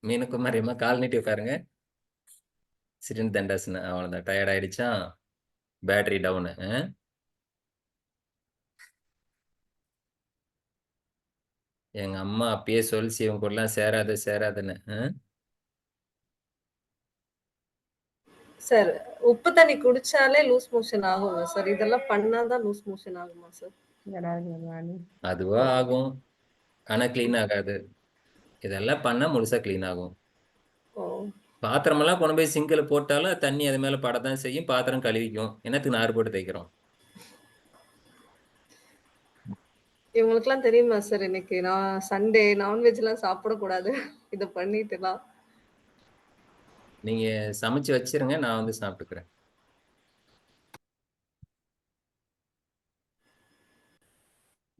மீனகுமாரி அம்மா கால் நீட்டி உட்காருங்க. சிட்டின் தண்டாசன அவ்வளோதான். டயர்ட் ஆயிடுச்சா? Battery down. எங்க அம்மா அப்பயே சொல்லிச்சு இவங்க கூடலாம் சேராதுன்னு. சார் உப்பு தண்ணி குடிச்சாலே லூஸ் மோஷன் ஆகுமா சார்? இதெல்லாம் பண்ணாதான் லூஸ் மோஷன் ஆகுமா சார்? அதுவா ஆகும், ஆனா கிளீன் ஆகாது. இதெல்லாம் பண்ணா முழுசா கிளீன் ஆகும். பாத்திரமெல்லாம் கொண்டு போய் சிங்கில் போட்டாலும் தண்ணி அது மேல படத்தான் செய்யும், பாத்திரம் கழுவிக்கும். என்னத்துக்கு நார் போட்டு தைக்கிறோம்? இவங்களுக்குலாம் தெரியுமா சார் இன்னைக்கு நான் சண்டே நான்வெஜ்லாம் சாப்பிடக்கூடாது இதை பண்ணிட்டுலாம்? நீங்க சமைச்சு வச்சிருங்க, நான் வந்து சாப்பிட்டுக்கிறேன்.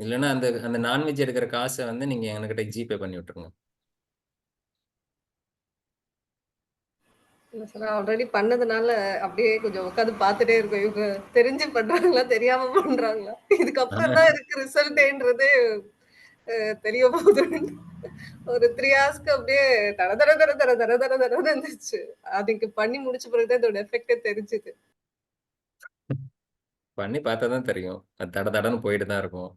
இல்லைன்னா அந்த அந்த நான்வெஜ் எடுக்கிற காசை வந்து நீங்க என்கிட்ட ஜிபே பண்ணி விட்டுருங்க. இல்லை சார் ஆல்ரெடி பண்ணதுனால அப்படியே கொஞ்சம் உட்காந்து பார்த்துட்டே இருக்கும். இவங்க தெரிஞ்சு பண்றாங்களா தெரியாம பண்றாங்களா, இதுக்கப்புறம் தான் இருக்கு ரிசல்ட்டேன்றதே தெரிய போகுது. ஒரு 3 ஹவர்ஸ்க்கு அப்படியே தர தர தர தர தர தர தர இருந்துச்சு. அதுக்கு பண்ணி முடிச்ச பிறகுதான் இதோட எஃபெக்டே தெரிஞ்சுது. பண்ணி பார்த்தா தான் தெரியும். அது தட தடன்னு போயிட்டு தான் இருக்கும்.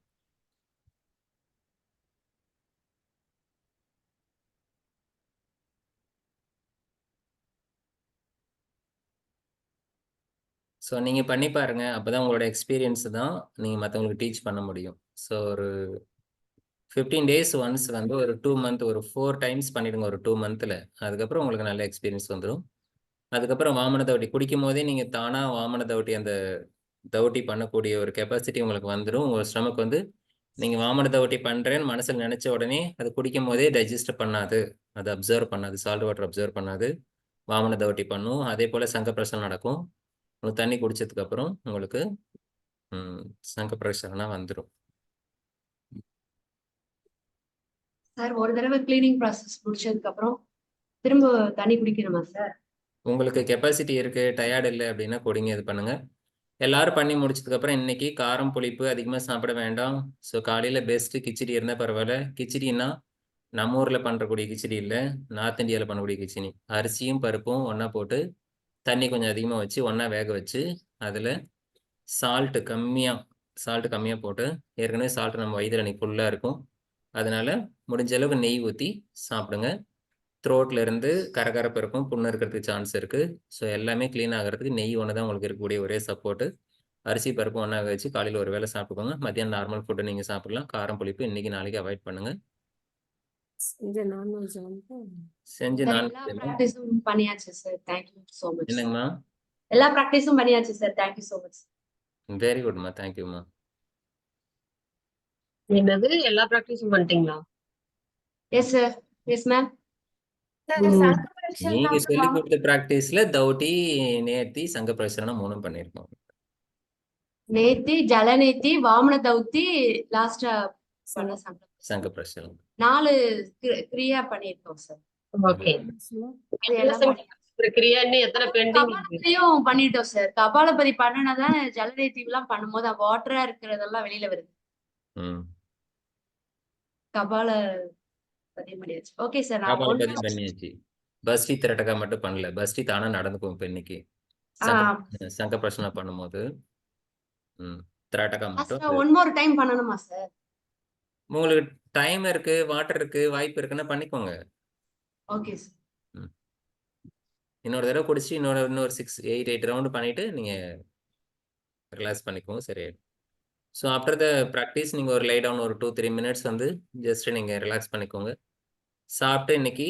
ஸோ நீங்கள் பண்ணி பாருங்க. அப்பதான் உங்களோட எக்ஸ்பீரியன்ஸ் தான் நீங்கள் மற்றவங்களுக்கு டீச் பண்ண முடியும். ஸோ ஒரு 15 டேஸ் ஒன்ஸ் வந்து ஒரு 2 மந்த் ஒரு 4 டைம்ஸ் பண்ணிடுங்க ஒரு 2 மந்த்தில். அதுக்கப்புறம் உங்களுக்கு நல்ல எக்ஸ்பீரியன்ஸ் வந்துடும். அதுக்கப்புறம் வாமன தவட்டி குடிக்கும் போதே நீங்கள் தானாக வாமன தவட்டி அந்த தவட்டி பண்ணக்கூடிய ஒரு கெப்பாசிட்டி உங்களுக்கு வந்துடும். உங்கள் ஸ்டமக் வந்து நீங்கள் வாமன தவட்டி பண்ணுறேன்னு மனசில் நினச்ச உடனே அது குடிக்கும் போதே டைஜஸ்ட் பண்ணாது, அது அப்சர்வ் பண்ணாது, சால்ட் வாட்டர் அப்சர்வ் பண்ணாது, வாமன தவட்டி பண்ணும். அதே போல் சங்க பிரசனம் நடக்கும். உங்களுக்கு தண்ணி குடிச்சதுக்கு அப்புறம் உங்களுக்கு சங்க பிரசனம் வந்துடும். சார் ஒரு தடவை கிளீனிங் ப்ராசஸ் முடிச்சதுக்கு அப்புறம் திரும்ப தண்ணி குடிக்கணுமா சார்? உங்களுக்கு கெப்பாசிட்டி இருக்கு, டயர்ட் இல்லை அப்படின்னா குடிங்க, இது பண்ணுங்க. எல்லாரும் பண்ணி முடிச்சதுக்கு அப்புறம் இன்னைக்கு காரம் புளிப்பு அதிகமாக சாப்பிட வேண்டாம். ஸோ காலையில் பெஸ்ட்டு கிச்சடி இருந்தால் பரவாயில்ல. கிச்சடின்னா நம்ம ஊரில் பண்ணுறக்கூடிய கிச்சடி இல்லை, நார்த் இந்தியாவில் பண்ணக்கூடிய கிச்சடி. அரிசியும் பருப்பும் ஒன்றா போட்டு தண்ணி கொஞ்சம் அதிகமாக வச்சு ஒன்றா வேக வச்சு அதில் சால்ட்டு கம்மியாக போட்டு, ஏற்கனவே சால்ட்டு நம்ம வயிற்றில் அன்றைக்கி ஃபுல்லாக இருக்கும், அதனால முடிஞ்ச அளவுக்கு நெய் ஊற்றி சாப்பிடுங்க. த்ரோட்ல இருந்து கரகரப்பு இருக்கும், புண்ணு இருக்கிறதுக்கு சான்ஸ் இருக்குது. ஸோ எல்லாமே க்ளீன் ஆகிறதுக்கு நெய் ஒன்று தான் உங்களுக்கு இருக்கக்கூடிய ஒரே சப்போர்ட்டு. அரிசி பருப்பு ஒன்றா வச்சு காலையில் ஒரு வேளை சாப்பிட்டுக்கோங்க. மத்தியானம் நார்மல் ஃபுட்டு நீங்கள் சாப்பிடலாம். காரம் புளிப்பு இன்னைக்கு நாளைக்கு அவாய்ட் பண்ணுங்கள். செஞ்சு ப்ராக்டிஸும் பண்ணியாச்சு சார். Thank you so much. என்னங்கம்மா? எல்லா ப்ராக்டிஸும் பண்ணியாச்சு sir. Thank you so much. Very குட்மா, தேங்க்யூம்மா. என்னது எல்லா ப்ராக்டிஸும் பண்ணிட்டீங்களா? Yes sir. Yes ma'am. நீங்க சொல்லி கொடுத்த பிராக்டிஸ்ல தௌட்டி, நேர்த்தி, சங்க பிரசரணம் 3 பண்ணிருக்கோம். நேத்தி, ஜலநேத்தி, வாமன தௌத்தி, லாஸ்டா சங்க பிரசரணம் 4 கிரியா பண்ணிருக்கோம் சார். ஓகே. கிரியா இன்னும் எத்தனை பெண்டிங்? கபாலபதியும் பண்ணிட்டோம் சார். கபாலபதி பண்ணனதான் ஜலநேத்தி எல்லாம் பண்ணும்போது வாட்டரா இருக்கிறதெல்லாம் வெளியில வருது. கபாலபதி பண்ணியாச்சு. Okay sir. கபாலபதி பண்ணியாச்சு. பஸ்டி திரட்டகா மட்டும் பண்ணல. பஸ்டி தானா நடந்துக்கும் இப்ப இன்னைக்கு சங்க பிரசனம் பண்ணும்போது. திரட்டகா மட்டும் ஒன் மோர் டைம் பண்ணணுமா சார்? உங்களுக்கு டைம் இருக்கு, வாட்டர் இருக்கு, வாய்ப்பு இருக்குன்னா பண்ணிக்கோங்க. Okay sir. இன்னொரு தடவை குடிச்சு இன்னொரு 6-8 ரவுண்டு பண்ணிட்டு நீங்க ரிலாக்ஸ் பண்ணிக்கோங்க, சரியாயிடும். ஸோ ஆஃப்டர் த ப்ராக்டிஸ் நீங்கள் ஒரு லை டவுன் ஒரு 2-3 மினிட்ஸ் வந்து ஜஸ்ட் நீங்கள் ரிலாக்ஸ் பண்ணிக்கோங்க. சாப்பிட்டு இன்னைக்கு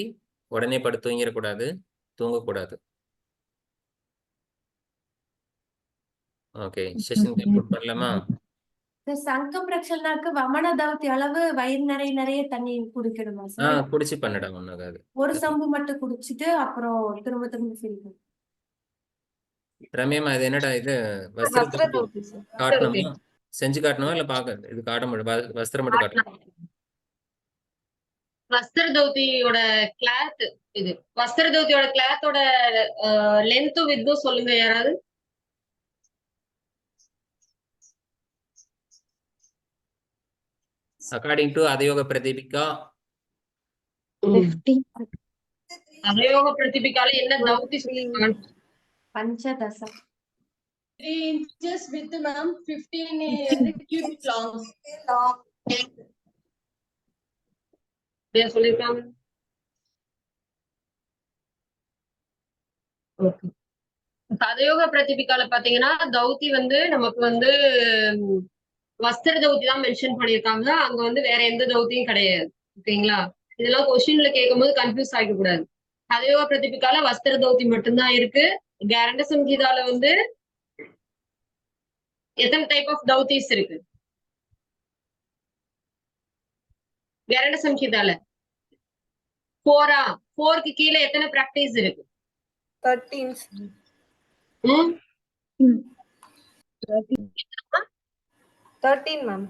உடனே படுத்து தூங்கிடக்கூடாது, தூங்கக்கூடாது. ஓகே, செஷன் கன்க்ளூட் பண்ணலாமா? சங்க பிரச்சனைக்கு வமன தவத்தி அளவு வயிறு நிறைய தண்ணி குடிக்கணுமா சார்? குடிச்சு பண்ணிடா, ஒண்ணாகாது. ஒரு சம்பு மட்டும் குடிச்சிட்டு அப்புறம் திரும்ப ஃபில் பண்ணு. ரம்யமா, இது என்னடா இது? வஸ்திரம் காட்டணுமா? செஞ்சு காட்டணுமா இல்ல பாக்க இது காட்ட முடியும்? வஸ்திரம் மட்டும் காட்டணும். வஸ்திர தௌத்தியோட கிளாத் இது. வஸ்திர தௌத்தியோட கிளாத்தோட லென்த்தும் வித்தும் சொல்லுங்க யாராவது. According to Adyoga Pradipika, 50. அவயோக பிரதிபிக்கால என்ன தௌதி சொல்லிருக்காங்க? பஞ்சதச 3 inches width, ma'am. 15 cubic long. அப்படியா சொல்லிருக்காங்க? ஓகே. சதயோக பிரதிபிக்கால பாத்தீங்கன்னா தௌதி வந்து நமக்கு வந்து வஸ்திர தௌதி தான் மென்ஷன் பண்ணியிருக்காங்க. அங்க வந்து வேற எந்த தௌதியும் கிடையாது. ஓகேங்களா? இதெல்லாம் கொஸ்டின்ல கேட்கும்போது கன்ஃபியூஸ் ஆகிக்க கூடாது. சதயோக பிரதிபிக்கால வஸ்திர தௌதி மட்டும்தான் இருக்கு. கேரண்ட சங்கீதால வந்து எத்தனை டைப் ஆஃப் தௌதிஸ் இருக்கு? கேரண்ட சங்கீதால 4 4க்கு கீழே எத்தனை பிராக்டிஸ் இருக்கு? 13 மேம்.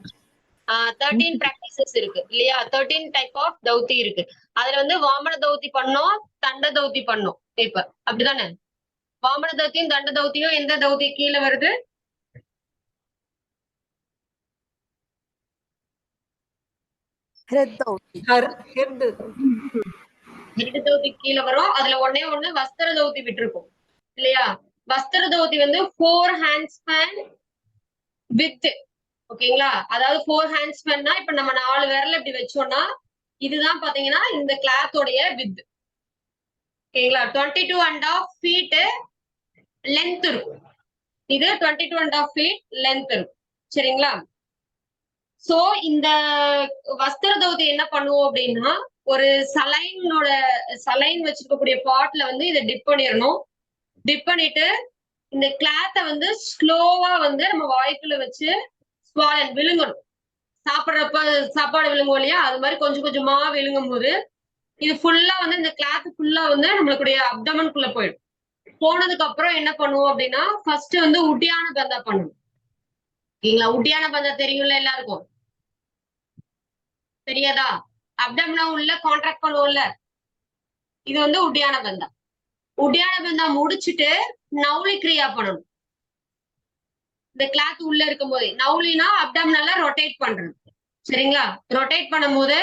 13 பிராக்டிசஸ் இருக்கு இல்லையா? 13 டைப் ஆஃப் தௌதி இருக்கு. அதுல வந்து வாமன தௌதி பண்ணோம், தண்ட தௌதி பண்ணோம். இப்ப அப்படிதானே? வாமன தௌத்தியும் தண்ட தௌத்தியும் எந்த தௌதி கீழே வருது? ஹெட் தௌதி கீழே வரும். அதுல ஒண்ணு வஸ்திர தௌதி விட்டுருக்கும் இல்லையா? வஸ்திர தௌதி வந்து 4 ஹேண்ட் ஸ்பேன் வித், ஓகேங்களா? அதாவது 4 ஹேண்ட் ஸ்பேன்னா இப்ப நம்ம 4 விரல் இப்படி வச்சோம்னா இதுதான் பாத்தீங்கன்னா இந்த கிளாத்தோடைய வித். ஓகேங்களா? 22.5 feet லென்த் இருக்கும். இது 22.5 feet லென்த் இருக்கும். சரிங்களா? சோ இந்த வஸ்திர தௌதி என்ன பண்ணுவோம் அப்படின்னா ஒரு சலைன் வச்சிருக்கக்கூடிய பாட்ல வந்து இதை டிப் பண்ணிடணும். டிப் பண்ணிட்டு இந்த கிளாத்த வந்து ஸ்லோவா வந்து நம்ம வாய்க்குள்ள வச்சு விழுங்கணும். சாப்பாடு விழுங்கும் இல்லையா? அது மாதிரி கொஞ்சம் கொஞ்சமா விழுங்கும் போது இது ஃபுல்லா வந்து இந்த கிளாத் ஃபுல்லா வந்து நம்மளுடைய அப்டமனுக்குள்ள போயிடும். போனதுக்கு அப்புறம் என்ன பண்ணுவோம் அப்படின்னா ஃபர்ஸ்ட் வந்து உட்டியான பந்தா பண்ணணும். ஓகேங்களா? உட்டியான பந்தா தெரியும்ல எல்லாருக்கும்? தெரியாதா? அப்டம்னா உள்ள கான்ட்ராக்ட் பண்ணுவோம்ல, இது வந்து உட்டியான பந்தா. உட்டியான பந்தா முடிச்சுட்டு நவுலி கிரியா பண்ணணும். இந்த கிளாத் உள்ள இருக்கும் போது நவுலினா அப்டம்னால ரொட்டேட் பண்றது. சரிங்களா? ரொட்டேட் பண்ணும் போது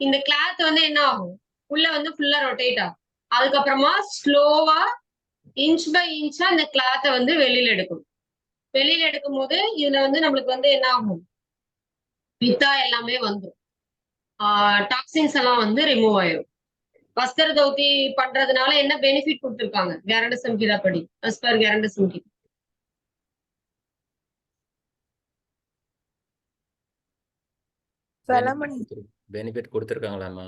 இந்த கிளாத் வந்து என்ன ஆகும்? உள்ள வந்து ஃபுல்லா ரொட்டேட் ஆகும். அதுக்கப்புறமா ஸ்லோவா இன்ச் பை இன்ச்சா இந்த கிளாத்தை வந்து வெளியில எடுக்கணும். வெளியில எடுக்கும் போது இதுல வந்து நம்மளுக்கு வந்து என்ன ஆகும்? பித்தா எல்லாமே வந்துடும். டாக்ஸின்ஸ் எல்லாம் வந்து ரிமூவ் ஆயிடும். வஸ்திர தௌதி பண்றதுனால என்ன பெனிஃபிட் கொடுத்திருக்காங்க கேரண்ட சங்கீதா படி? as per கேரண்ட சங்கீதா பெனிஃபிட் கொடுத்திருக்காங்களாமா?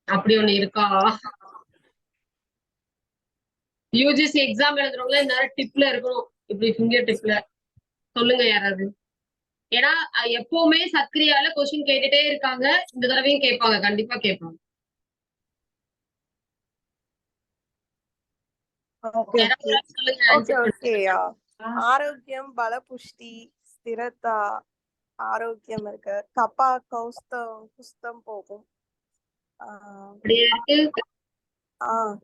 அப்படி ஒண்ணு இருக்கா? யூஜிசி எக்ஸாம் எழுதுறவங்க நேரம் டிப்ல இருக்கணும். இப்படி ஃபிங்கர் டிப்ல சொல்லுங்க யாராவது. ஏன்னா எப்பவுமே சத்கிரியால கொஸ்டின் கேட்டுட்டே இருக்காங்க. இந்த தடவையும் கேட்பாங்க, கண்டிப்பா கேட்பாங்க. சொல்லுங்க. ஆரோக்கியம், பலபுஷ்டி, ஸ்திரதா, ஆரோக்கியம் இருக்கு. கப்பா குஸ்தம் போகும்.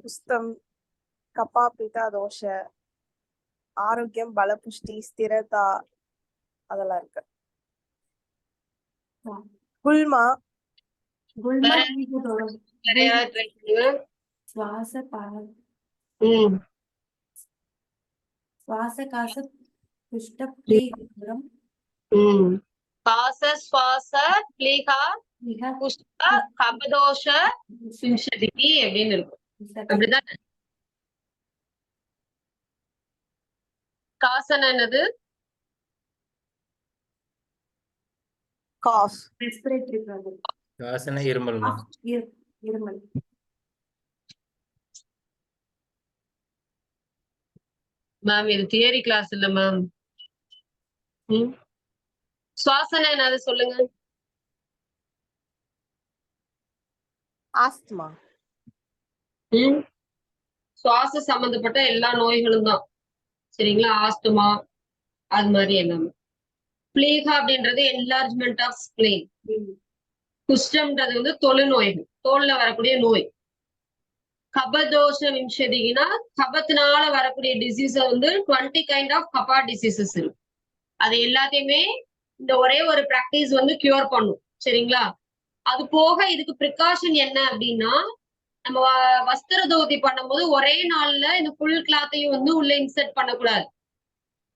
குஸ்தம், கப்பா பிதா தோஷ, ஆரோக்கியம், பலபுஷ்டி, ஸ்திரதா அதெல்லாம் இருக்கு. குல்மா சுவாசகாச புஷ்ட ப்ளீகம் பாச ஸ்வாச ப்ளீகா புஷ்ட கபதோஷ விம்சதிகி அப்படின்னு இருக்கும். அப்படிதான். காசன என்னது? காஸ், ரெஸ்பிரேட்டரி ப்ராப்ளம். காசன இருமல்மா? இருமல். மேம் இது தியரி கிளாஸ் இல்ல மேம். சுவாசனை என்னது சொல்லுங்க? ஆஸ்துமா. சுவாச சம்பந்தப்பட்ட எல்லா நோய்களும் தான். சரிங்களா? ஆஸ்துமா அது மாதிரி எல்லாமே. பிளீகா அப்படின்றது என்லார்ஜ்மெண்ட் ஆஃப் ஸ்பிளீன். குஷ்டம்ன்றது வந்து தொழுநோய்கள், தோல்ல வரக்கூடிய நோய். கபதோஷ விம்சதிகினா கபத்தினால வரக்கூடிய டிசீஸ் வந்து 20 கைண்ட் ஆஃப் கபா டிசீசஸ் இருக்கு. அது எல்லாத்தையுமே இந்த ஒரே ஒரு பிராக்டிஸ் வந்து கியூர் பண்ணும். சரிங்களா? அது போக இதுக்கு ப்ரிகாஷன் என்ன அப்படின்னா நம்ம வஸ்திர தோதி பண்ணும்போது ஒரே நாள்ல இந்த ஃபுல் கிளாத்தையும் வந்து உள்ள இன்சர்ட் பண்ணக்கூடாது.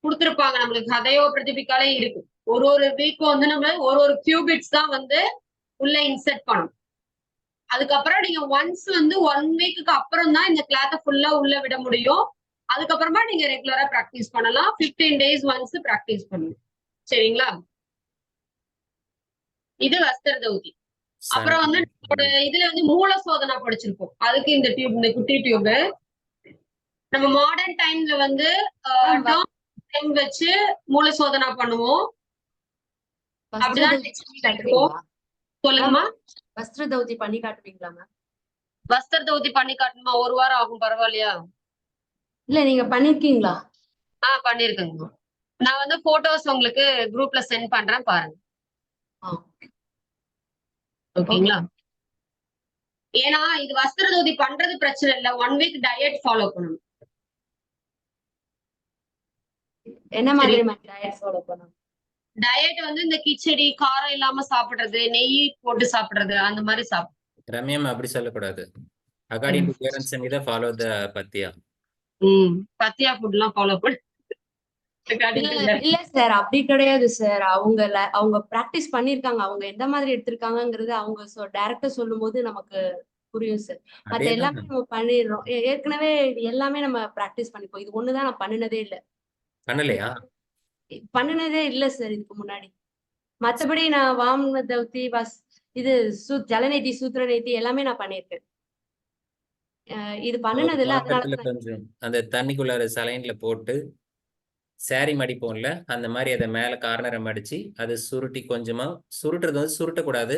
கொடுத்திருப்பாங்க நம்மளுக்கு கதையோ பிரதிபிக்காலே இருக்கு. ஒரு வீக்கும் வந்து நம்ம ஒரு கியூபிட்ஸ் தான் வந்து உள்ள இன்சர்ட் பண்ணணும். அதுக்கப்புறம் நீங்க ஒன்ஸ் வந்து 1 வீக்குக்கு அப்புறம் தான் இந்த கிளாத்தை ஃபுல்லா உள்ள விட முடியும். அதுக்கப்புறமா நீங்க ரெகுலரா பிராக்டிஸ் பண்ணலாம். 15 டேஸ் ஒன்ஸ் பிராக்டிஸ் பண்ணணும். சரிங்களா? இது வஸ்திர தௌதி. அப்புறம் வந்து நம்மளோட இதுல வந்து மூல சோதனை படிச்சிருக்கோம். அதுக்கு இந்த டியூப், இந்த குட்டி டியூப். நம்ம மாடர்ன் டைம்ல வந்து டைம் வச்சு மூல சோதனை பண்ணுவோம். அப்படிதான் சொல்லுங்கம்மா. வஸ்திர தௌதி பண்ணி காட்டுவீங்களா மேம்? வஸ்திர தௌதி பண்ணி காட்டணுமா? 1 வாரம் ஆகும், பரவாயில்லையா? இல்ல நீங்க பண்ணிருக்கீங்களா? பண்ணிருக்கேங்க. நான் வந்து போட்டோஸ் உங்களுக்கு குரூப்ல சென்ட் பண்றேன், பாருங்க. ஓகேங்களா? ஏன்னா இது வஸ்திர தௌதி பண்றது பிரச்சனை இல்ல, 1 வீக் டயட் ஃபாலோ பண்ணணும். என்ன மாதிரி டயட் ஃபாலோ பண்ணணும்? டயட் வந்து இந்த கிச்சடி, காரம் இல்லாம சாப்பிடுறது, நெய் போட்டு சாப்பிடுறது, அந்த மாதிரி சாப்பிடுறது. ரம்யம் அப்படி சொல்லக்கூடாது. அகார்டிங் டு பேரண்ட்ஸ் அண்ட் இதை ஃபாலோ த பத்தியா. பத்தியா ஃபுட் எல்லாம் ஃபாலோ பண்ணு. இல்ல சார், அப்படி கிடையாது சார். அவங்க பிராக்டிஸ் பண்ணிருக்காங்க. அவங்க எந்த மாதிரி எடுத்திருக்காங்கங்கிறது அவங்க டைரக்டா சொல்லும் போது நமக்கு புரியும் சார். மத்த எல்லாமே நம்ம பண்ணிடுறோம். ஏற்கனவே இது எல்லாமே நம்ம பிராக்டிஸ் பண்ணிப்போம். இது ஒண்ணுதான் நான் பண்ணினதே இல்ல. பண்ணலையா? பண்ணினதே இல்ல சார் இதுக்கு முன்னாடி. மத்தபடி நான் வாமன தௌதி, இது ஜலநீதி, சூத்திரநீதி எல்லாமே நான் பண்ணிருக்கேன். இது பண்ணினது இல்ல. அதனால கொஞ்சம் அந்த தண்ணிக்குள்ளார சலைன்ல போட்டு சாரி மடிப்போம்ல, அந்த மாதிரி அதை மேல கார்னரை மடிச்சு அதை சுருட்டி, கொஞ்சமா சுருட்டுறது வந்து சுருட்டக்கூடாது,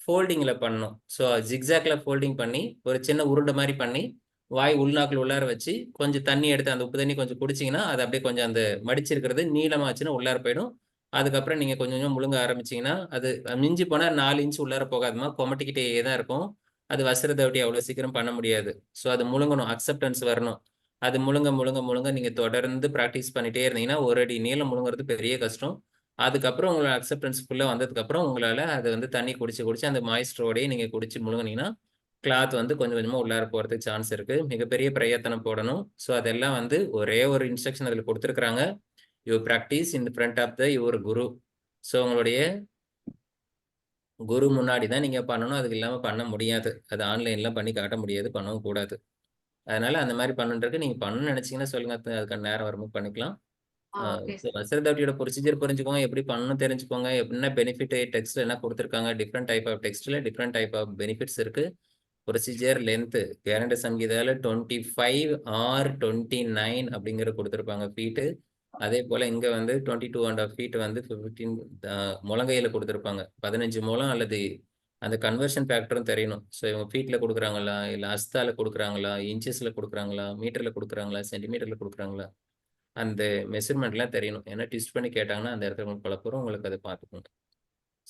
ஃபோல்டிங்ல பண்ணணும். ஸோ ஜிக்ஸாக்ல ஃபோல்டிங் பண்ணி ஒரு சின்ன உருண்டை மாதிரி பண்ணி வாய் உள்நாக்கில் உள்ளார வச்சு கொஞ்சம் தண்ணி எடுத்து அந்த உப்பு தண்ணி கொஞ்சம் குடிச்சிங்கன்னா அது அப்படியே கொஞ்சம் அந்த மடிச்சிருக்கிறது நீளமாச்சுன்னா உள்ளார போயிடும். அதுக்கப்புறம் நீங்கள் கொஞ்சம் கொஞ்சம் முழுங்க ஆரம்பிச்சிங்கன்னா அது மிஞ்சி போனால் 4 இன்ச் உள்ளார போகாதுமா, கொமட்டிக்கிட்டே தான் இருக்கும். அது வஸ்திர தௌதி அவ்வளோ சீக்கிரம் பண்ண முடியாது. ஸோ அது முழுங்கணும், அக்செப்டன்ஸ் வரணும். அது முழுங்க முழுங்க முழுங்க நீங்கள் தொடர்ந்து ப்ராக்டிஸ் பண்ணிகிட்டே இருந்தீங்கன்னா 1 அடி நீளம் முழுங்குறது பெரிய கஷ்டம். அதுக்கப்புறம் உங்களோட அக்செப்டன்ஸ் ஃபுல்லாக வந்ததுக்கப்புறம் உங்களால் அதை வந்து தண்ணி குடிச்சு அந்த மாய்ஸ்டரோடையே நீங்கள் குடிச்சு முழுங்கினீங்கன்னா கிளாத் வந்து கொஞ்சம் கொஞ்சமாக உள்ளார போகிறதுக்கு சான்ஸ் இருக்குது. மிகப்பெரிய பிரயத்தனம் போடணும். ஸோ அதெல்லாம் வந்து ஒரே ஒரு இன்ஸ்ட்ரக்ஷன் அதில் கொடுத்துருக்குறாங்க. You practice in front of the your guru. So உங்களுடைய குரு முன்னாடி தான் நீங்கள் பண்ணணும். அதுக்கு இல்லாமல் பண்ண முடியாது. அது ஆன்லைன்லாம் பண்ணி காட்ட முடியாது, பண்ணவும் கூடாது. அதனால அந்த மாதிரி பண்ணுறதுக்கு நீங்கள் பண்ணணும்னு நினச்சிங்கன்னா சொல்லுங்கள், அதுக்கான நேரம் வரும்போது பண்ணிக்கலாம். வஸ்திர தௌதியோட ப்ரொசீஜர் புரிஞ்சுக்கோங்க, எப்படி பண்ணணும் தெரிஞ்சுக்கோங்க, என்ன பெனிஃபிட் டெக்ஸ்ட்ல என்ன கொடுத்துருக்காங்க. டிஃப்ரெண்ட் டைப் ஆஃப் டெக்ஸ்ட்ல டிஃப்ரெண்ட் டைப் ஆஃப் பெனிஃபிட்ஸ் இருக்கு. ப்ரொசீஜர் லென்த் கேரண்ட சங்கீதால 25 ஆர் 29 அப்படிங்கிற கொடுத்துருப்பாங்க ஃபீட்டு. அதே போல இங்க வந்து 22.5 ஃபீட் வந்து 15 முழங்கையில கொடுத்துருப்பாங்க. 15 முழம் அல்லது அந்த கன்வர்ஷன் ஃபேக்டரும் தெரியணும். ஸோ இவங்க ஃபீட்ல கொடுக்குறாங்களா, இல்லை அஸ்தால கொடுக்குறாங்களா, இன்ச்சஸ்ல கொடுக்குறாங்களா, மீட்டர்ல கொடுக்குறாங்களா, சென்டிமீட்டர்ல கொடுக்குறாங்களா, அந்த மெஷர்மெண்ட்லாம் தெரியணும். ஏன்னா ட்விஸ்ட் பண்ணி கேட்டாங்கன்னா அந்த இடத்துல உங்களுக்கு குழப்பம், உங்களுக்கு அதை பார்த்துக்கோங்க.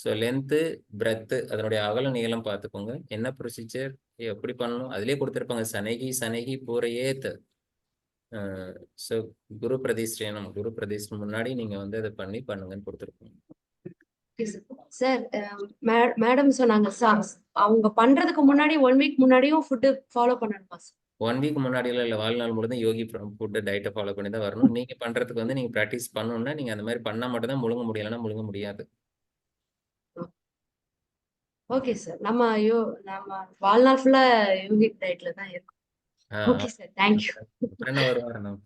ஸோ லென்த்து, பிரெத்து, அதனுடைய அகல நீளம் பார்த்துக்கோங்க. என்ன ப்ரொசீஜர், எப்படி பண்ணணும் அதுலேயே கொடுத்துருப்பாங்க. சனைகி பூரையேத். ஸோ குரு பிரதிஷ்டேனம், குரு பிரதிஷ்டம் முன்னாடி நீங்கள் வந்து அதை பண்ணுங்கன்னு கொடுத்துருப்பாங்க. சார், மேடம் சொன்னாங்க அவங்க பண்றதுக்கு முன்னாடி 1 வீக் முன்னாடியும் ஃபுட் ஃபாலோ பண்ணணுமா சார்? 1 வீக் முன்னாடியில இல்லை, வாழ்நாள் முழுதும் யோகி ஃபுட்டு டயட்டை ஃபாலோ பண்ணி தான் வரணும். நீங்கள் பண்ணுறதுக்கு வந்து நீங்கள் ப்ராக்டிஸ் பண்ணணும்னா நீங்கள் அந்த மாதிரி பண்ணால் மட்டும்தான் முழுங்க முடியலைன்னா முழுங்க முடியாது. Okay sir. நம்ம வாழ்நாள் ஃபுல்லா யோகிக் டயட்ல தான் இருக்கோம். Okay sir, thank you. ஒரு வாரம் தான்.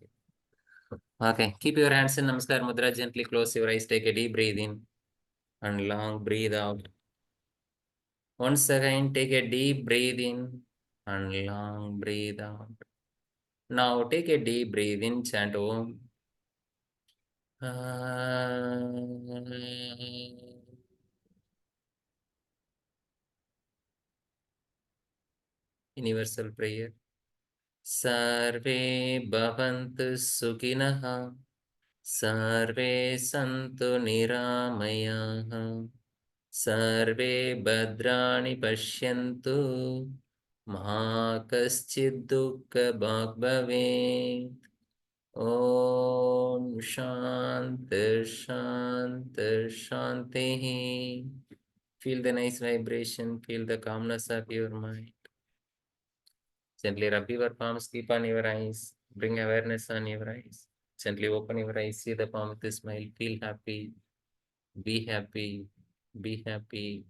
Okay, keep your hands in Namaskar Mudra, gently close your eyes, take a deep breathe in and long breathe out. Once again, take a deep breathe in and long breathe out. Now take a deep breathe in, chant Om. Universal prayer. Sarve bhavantu sukhinah, sarve santu niramayah, sarve bhadrani pashyantu, ma kaschid dukkha bhag bhavet. Om Shanti Shanti Shanti. Feel the nice vibration, feel the calmness of your mind. Gently rub your palms, keep on your eyes, bring awareness on your eyes. Gently open your eyes, see the palm with a smile, feel happy, be happy, be happy.